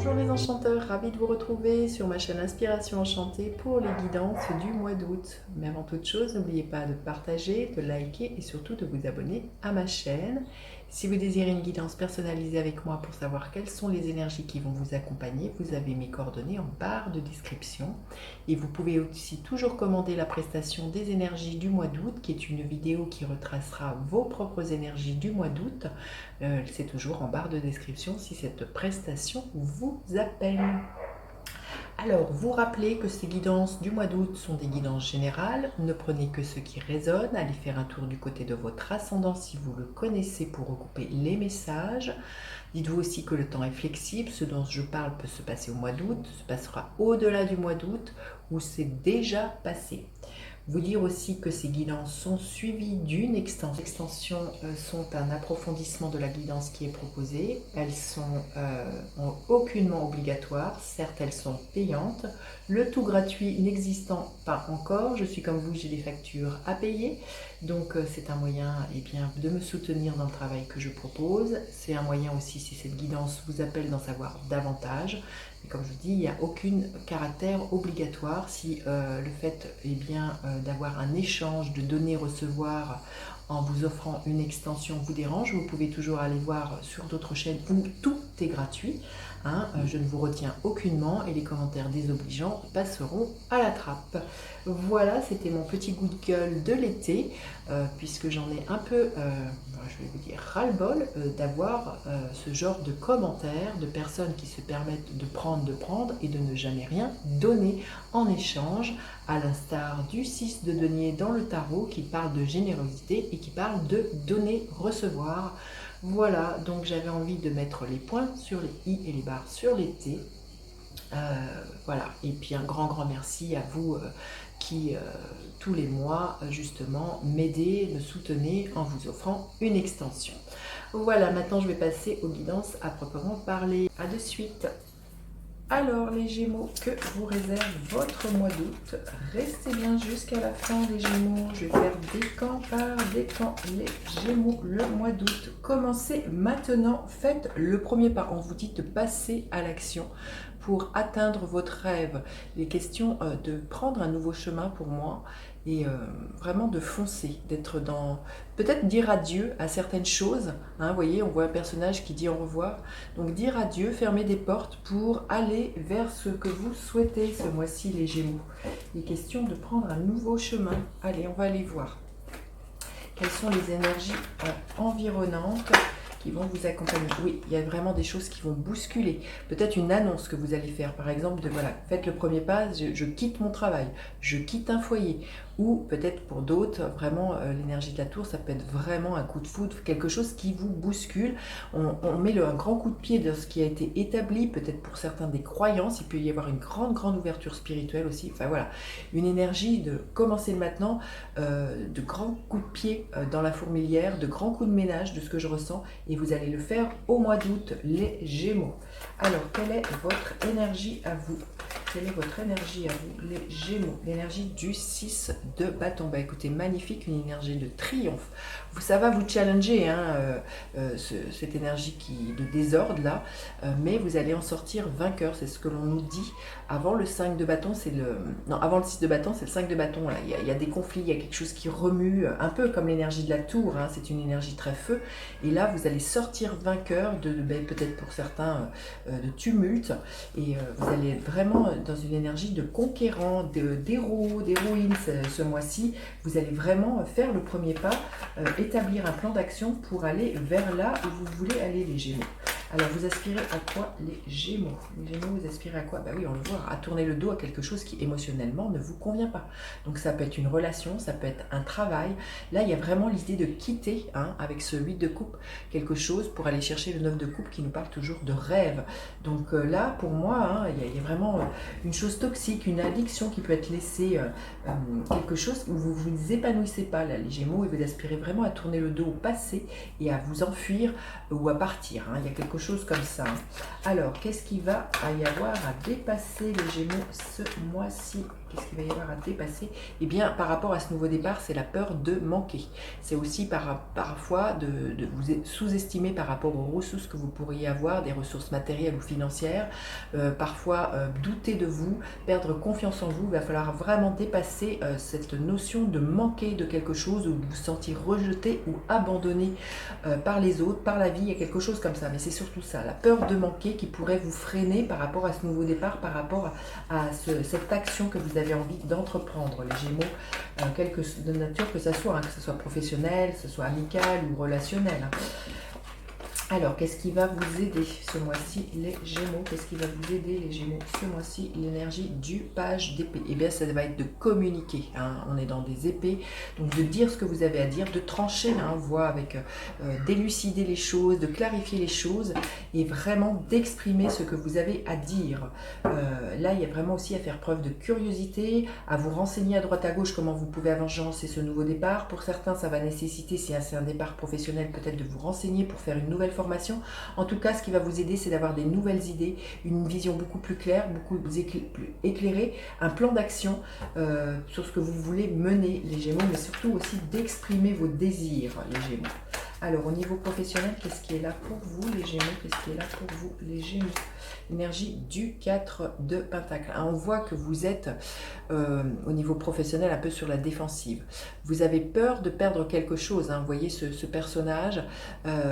Bonjour les enchanteurs, ravi de vous retrouver sur ma chaîne Inspiration Enchantée pour les guidances du mois d'août. Mais avant toute chose, n'oubliez pas de partager, de liker et surtout de vous abonner à ma chaîne. Si vous désirez une guidance personnalisée avec moi pour savoir quelles sont les énergies qui vont vous accompagner, vous avez mes coordonnées en barre de description. Et vous pouvez aussi toujours commander la prestation des énergies du mois d'août, qui est une vidéo qui retracera vos propres énergies du mois d'août. C'est toujours en barre de description si cette prestation vous appelle. Alors, vous rappelez que ces guidances du mois d'août sont des guidances générales. Ne prenez que ce qui résonne. Allez faire un tour du côté de votre ascendant si vous le connaissez pour recouper les messages. Dites-vous aussi que le temps est flexible. Ce dont je parle peut se passer au mois d'août, se passera au-delà du mois d'août ou c'est déjà passé. Vous dire aussi que ces guidances sont suivies d'une extension. Les extensions sont un approfondissement de la guidance qui est proposée. Elles sont aucunement obligatoires. Certes, elles sont payantes. Le tout gratuit n'existant pas encore. Je suis comme vous, j'ai des factures à payer. Donc, c'est un moyen de me soutenir dans le travail que je propose. C'est un moyen aussi, si cette guidance vous appelle, d'en savoir davantage. Et comme je vous dis, il n'y a aucun caractère obligatoire. Si le fait d'avoir un échange de donner-recevoir en vous offrant une extension vous dérange, vous pouvez toujours aller voir sur d'autres chaînes où tout est gratuit. Je ne vous retiens aucunement et les commentaires désobligeants passeront à la trappe. Voilà, c'était mon petit coup de gueule de l'été, puisque j'en ai un peu, je vais vous dire, ras-le-bol d'avoir ce genre de commentaires de personnes qui se permettent de prendre et de ne jamais rien donner en échange, à l'instar du 6 de denier dans le tarot qui parle de générosité et qui parle de donner-recevoir. Voilà, donc j'avais envie de mettre les points sur les i et les barres sur les t. Voilà, et puis un grand merci à vous qui tous les mois justement m'aidez, me soutenez en vous offrant une extension. Voilà, maintenant je vais passer aux guidances à proprement parler. À de suite. Alors les Gémeaux, que vous réserve votre mois d'août? Restez bien jusqu'à la fin les Gémeaux. Je vais faire décan par décan les Gémeaux le mois d'août. Commencez maintenant, faites le premier pas. On vous dit de passer à l'action pour atteindre votre rêve. Il est question de prendre un nouveau chemin pour moi et vraiment de foncer, d'être dans... Peut-être dire adieu à certaines choses. Vous voyez, on voit un personnage qui dit au revoir. Donc dire adieu, fermer des portes pour aller vers ce que vous souhaitez ce mois-ci les Gémeaux. Il est question de prendre un nouveau chemin. Allez, on va aller voir. Quelles sont les énergies environnantes qui vont vous accompagner? Oui, il y a vraiment des choses qui vont bousculer. Peut-être une annonce que vous allez faire, par exemple, de voilà, faites le premier pas, je quitte mon travail, je quitte un foyer. Ou peut-être pour d'autres, vraiment, l'énergie de la tour, ça peut être vraiment un coup de foudre, quelque chose qui vous bouscule. On met un grand coup de pied dans ce qui a été établi, peut-être pour certains des croyances. Il peut y avoir une grande ouverture spirituelle aussi. Enfin voilà, une énergie de commencer maintenant, de grands coups de pied dans la fourmilière, de grands coups de ménage, de ce que je ressens. Et vous allez le faire au mois d'août, les Gémeaux. Alors, quelle est votre énergie à vous? Quelle est votre énergie à vous, les Gémeaux? L'énergie du 6 de bâton. Bah écoutez, magnifique, une énergie de triomphe. Ça va vous challenger, cette énergie de désordre là, mais vous allez en sortir vainqueur, c'est ce que l'on nous dit. Avant le 5 de bâton, avant le 6 de bâton, c'est le 5 de bâton. Là. Il y a des conflits, il y a quelque chose qui remue, un peu comme l'énergie de la tour, c'est une énergie très feu. Et là, vous allez sortir vainqueur peut-être pour certains, de tumulte. Et vous allez être vraiment dans une énergie de conquérant, d'héros, d'héroïne ce mois-ci. Vous allez vraiment faire le premier pas, établir un plan d'action pour aller vers là où vous voulez aller les Gémeaux. Alors, vous aspirez à quoi les Gémeaux? Les Gémeaux, vous aspirez à quoi? Bah oui, on le voit, à tourner le dos à quelque chose qui émotionnellement ne vous convient pas. Donc, ça peut être une relation, ça peut être un travail. Là, il y a vraiment l'idée de quitter, avec ce 8 de coupe, quelque chose pour aller chercher le 9 de coupe qui nous parle toujours de rêve. Donc là, pour moi, il y a vraiment une chose toxique, une addiction qui peut être laissée, quelque chose où vous ne vous épanouissez pas, là, les Gémeaux, et vous aspirez vraiment à tourner le dos au passé et à vous enfuir ou à partir. Il y a quelque chose comme ça. Alors, qu'est-ce qu'il va y avoir à dépasser les Gémeaux ce mois-ci? Qu'est-ce qu'il va y avoir à dépasser? Eh bien, par rapport à ce nouveau départ, c'est la peur de manquer. C'est aussi parfois de vous sous-estimer par rapport aux ressources que vous pourriez avoir, des ressources matérielles ou financières. Parfois, douter de vous, perdre confiance en vous. Il va falloir vraiment dépasser cette notion de manquer de quelque chose ou de vous sentir rejeté ou abandonné par les autres, par la vie. Il y a quelque chose comme ça. Mais c'est surtout ça, la peur de manquer qui pourrait vous freiner par rapport à ce nouveau départ, par rapport à cette action que vous avez envie d'entreprendre, les Gémeaux, quelque de nature que ce soit professionnel, que ce soit amical ou relationnel. Alors, qu'est-ce qui va vous aider ce mois-ci, les Gémeaux? Qu'est-ce qui va vous aider, les Gémeaux, ce mois-ci? L'énergie du page d'épée. Eh bien, ça va être de communiquer. Hein. On est dans des épées, donc de dire ce que vous avez à dire, de trancher, hein, voit avec d'élucider les choses, de clarifier les choses et vraiment d'exprimer ce que vous avez à dire. Là, il y a vraiment aussi à faire preuve de curiosité, à vous renseigner à droite à gauche comment vous pouvez avancer ce nouveau départ. Pour certains, ça va nécessiter, si c'est un départ professionnel, peut-être de vous renseigner pour faire une nouvelle formation. En tout cas, ce qui va vous aider, c'est d'avoir des nouvelles idées, une vision beaucoup plus claire, beaucoup plus éclairée, un plan d'action sur ce que vous voulez mener, les Gémeaux, mais surtout aussi d'exprimer vos désirs, les Gémeaux. Alors, au niveau professionnel, qu'est-ce qui est là pour vous, les Gémeaux? Qu'est-ce qui est là pour vous, les Gémeaux? Énergie du 4 de Pentacle. On voit que vous êtes, au niveau professionnel, un peu sur la défensive. Vous avez peur de perdre quelque chose. Hein. Vous voyez ce personnage.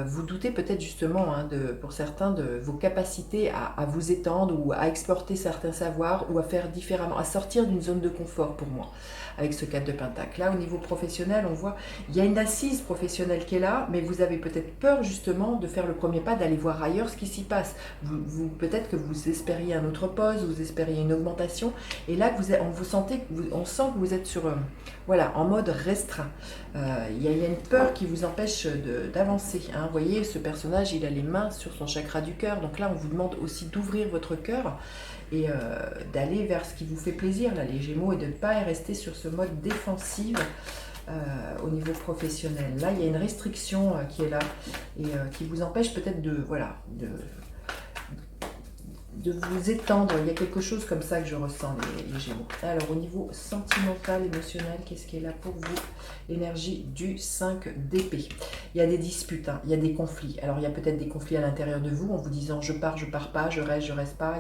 Vous doutez peut-être justement, hein, pour certains, de vos capacités à vous étendre ou à exporter certains savoirs ou à faire différemment, à sortir d'une zone de confort pour moi, avec ce 4 de Pentacle. Là, au niveau professionnel, on voit, il y a une assise professionnelle qui est là, mais vous avez peut-être peur justement de faire le premier pas, d'aller voir ailleurs ce qui s'y passe. Peut-être que vous espériez un autre poste, vous espériez une augmentation, et là, on sent que vous êtes sur, voilà, en mode restreint. Il y a une peur qui vous empêche d'avancer. Hein. Vous voyez, ce personnage, il a les mains sur son chakra du cœur, donc là, on vous demande aussi d'ouvrir votre cœur et d'aller vers ce qui vous fait plaisir, là, les Gémeaux, et de ne pas rester sur ce mode défensif au niveau professionnel. Là, il y a une restriction qui est là et qui vous empêche peut-être de vous étendre. Il y a quelque chose comme ça que je ressens, les Gémeaux. Alors, au niveau sentimental, émotionnel, qu'est-ce qui est là pour vous? L'énergie du 5 d'épée. Il y a des disputes, hein, il y a des conflits. Alors, il y a peut-être des conflits à l'intérieur de vous en vous disant je pars pas, je reste pas.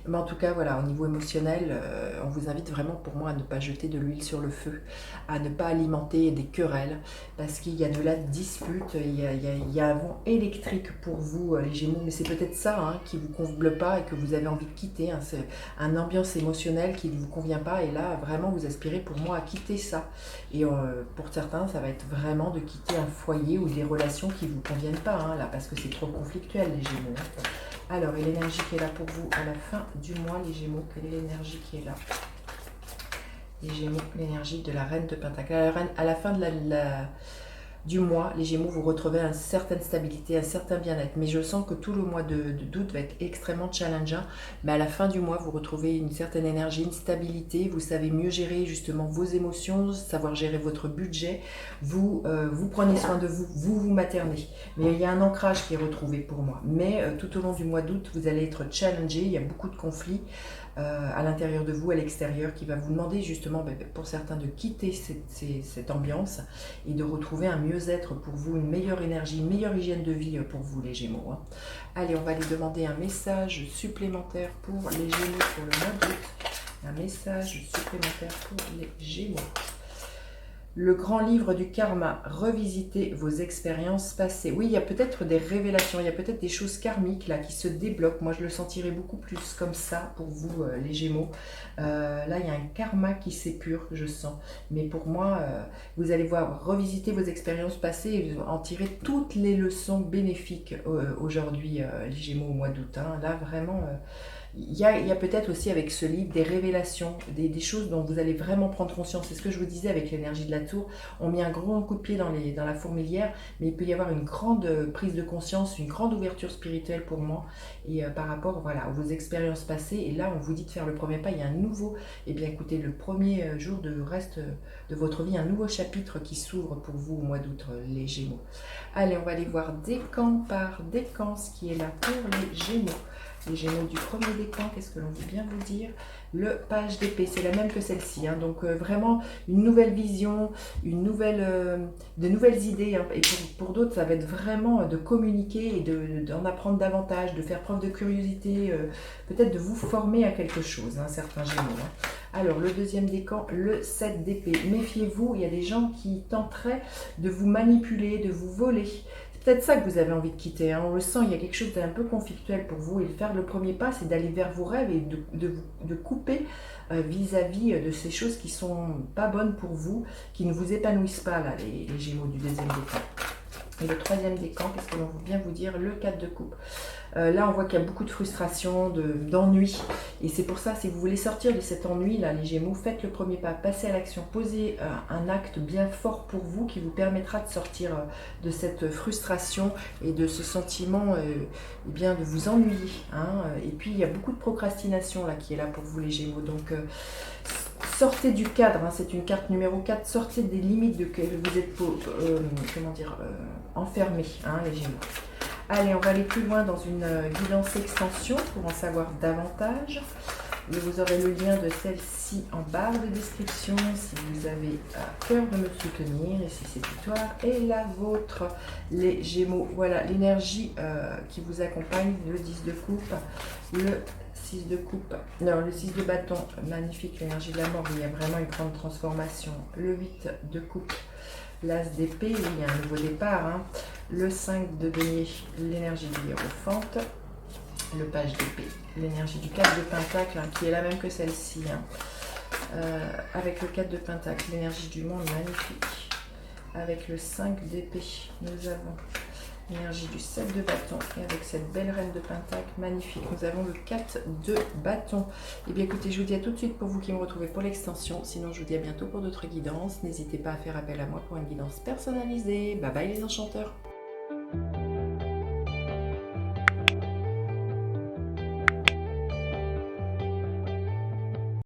Mais en tout cas, voilà, au niveau émotionnel, on vous invite vraiment, pour moi, à ne pas jeter de l'huile sur le feu, à ne pas alimenter des querelles, parce qu'il y a de la dispute, il y a un vent électrique pour vous, les Gémeaux, mais c'est peut-être ça, hein, qui vous comble pas et que vous avez envie de quitter. Hein. C'est une ambiance émotionnelle qui ne vous convient pas, et là, vraiment, vous aspirez, pour moi, à quitter ça. Et pour certains, ça va être vraiment de quitter un foyer ou des relations qui ne vous conviennent pas, hein, là, parce que c'est trop conflictuel, les Gémeaux. Hein. Alors, et l'énergie qui est là pour vous à la fin du mois, les Gémeaux, quelle est l'énergie qui est là? Les Gémeaux, l'énergie de la Reine de Pentacle. À la fin du mois, les Gémeaux, vous retrouvez une certaine stabilité, un certain bien-être. Mais je sens que tout le mois d'août va être extrêmement challengeant. Mais à la fin du mois, vous retrouvez une certaine énergie, une stabilité. Vous savez mieux gérer justement vos émotions, savoir gérer votre budget. Vous prenez soin de vous, vous maternez. Mais il y a un ancrage qui est retrouvé pour moi. Mais tout au long du mois d'août, vous allez être challengé. Il y a beaucoup de conflits à l'intérieur de vous, à l'extérieur, qui va vous demander justement, pour certains, de quitter cette ambiance et de retrouver un mieux-être pour vous, une meilleure énergie, une meilleure hygiène de vie pour vous, les Gémeaux. Hein. Allez, on va aller demander un message supplémentaire pour les Gémeaux pour le mois d'août. Un message supplémentaire pour les Gémeaux. Le grand livre du karma, revisitez vos expériences passées. Oui, il y a peut-être des révélations, il y a peut-être des choses karmiques là qui se débloquent. Moi, je le sentirais beaucoup plus comme ça pour vous, les Gémeaux. Là, il y a un karma qui s'épure, je sens. Mais pour moi, vous allez voir, revisiter vos expériences passées et en tirer toutes les leçons bénéfiques aujourd'hui, les Gémeaux, au mois d'août. Hein. Là, vraiment... Il y a peut-être aussi avec ce livre des révélations, des choses dont vous allez vraiment prendre conscience. C'est ce que je vous disais avec l'énergie de la tour. On met un grand coup de pied dans la fourmilière, mais il peut y avoir une grande prise de conscience, une grande ouverture spirituelle pour moi. Et par rapport, voilà, à vos expériences passées. Et là, on vous dit de faire le premier pas. Il y a un nouveau, eh bien écoutez, le premier jour de reste de votre vie, un nouveau chapitre qui s'ouvre pour vous au mois d'août, les Gémeaux. Allez, on va aller voir décan par décan ce qui est là pour les Gémeaux. Les Gémeaux du premier décan, qu'est-ce que l'on veut bien vous dire? Le page d'épée, c'est la même que celle-ci, hein, donc vraiment une nouvelle vision, de nouvelles idées, hein, et pour d'autres ça va être vraiment de communiquer et d'en apprendre davantage, de faire preuve de curiosité, peut-être de vous former à quelque chose, hein, certains Gémeaux. Hein. Alors le deuxième décan, le 7 d'épée, méfiez-vous, il y a des gens qui tenteraient de vous manipuler, de vous voler. C'est peut-être ça que vous avez envie de quitter, hein. On le sent, il y a quelque chose d'un peu conflictuel pour vous, et faire le premier pas, c'est d'aller vers vos rêves et de couper vis-à-vis de ces choses qui sont pas bonnes pour vous, qui ne vous épanouissent pas, là, les Gémeaux du deuxième décan. Et le troisième décan, qu'est-ce que l'on veut bien vous dire? Le 4 de coupe. Là, on voit qu'il y a beaucoup de frustration, d'ennui. Et c'est pour ça, si vous voulez sortir de cet ennui, là, les Gémeaux, faites le premier pas, passez à l'action, posez un acte bien fort pour vous qui vous permettra de sortir de cette frustration et de ce sentiment eh bien, de vous ennuyer. Hein. Et puis, il y a beaucoup de procrastination là, qui est là pour vous, les Gémeaux. Donc, sortez du cadre, hein, c'est une carte numéro 4, sortez des limites de que vous êtes enfermés, hein, les Gémeaux. Allez, on va aller plus loin dans une guidance extension pour en savoir davantage. Et vous aurez le lien de celle-ci en barre de description si vous avez à cœur de me soutenir et si cette victoire est la vôtre. Les Gémeaux, voilà l'énergie qui vous accompagne, le 10 de coupe, le 6 de coupe, non, le 6 de bâton, magnifique, l'énergie de la mort, il y a vraiment une grande transformation. Le 8 de coupe, l'as d'épée, il y a un nouveau départ, hein. Le 5 de denier, l'énergie du hiérophante, le page d'épée, l'énergie du 4 de pentacle, hein, qui est la même que celle-ci, hein. Avec le 4 de pentacle, l'énergie du monde, magnifique. Avec le 5 d'épée, nous avons l'énergie du 7 de bâton et avec cette belle reine de pentacle, magnifique, nous avons le 4 de bâton. Et bien écoutez, je vous dis à tout de suite pour vous qui me retrouvez pour l'extension, sinon je vous dis à bientôt pour d'autres guidances. N'hésitez pas à faire appel à moi pour une guidance personnalisée. Bye bye les enchanteurs.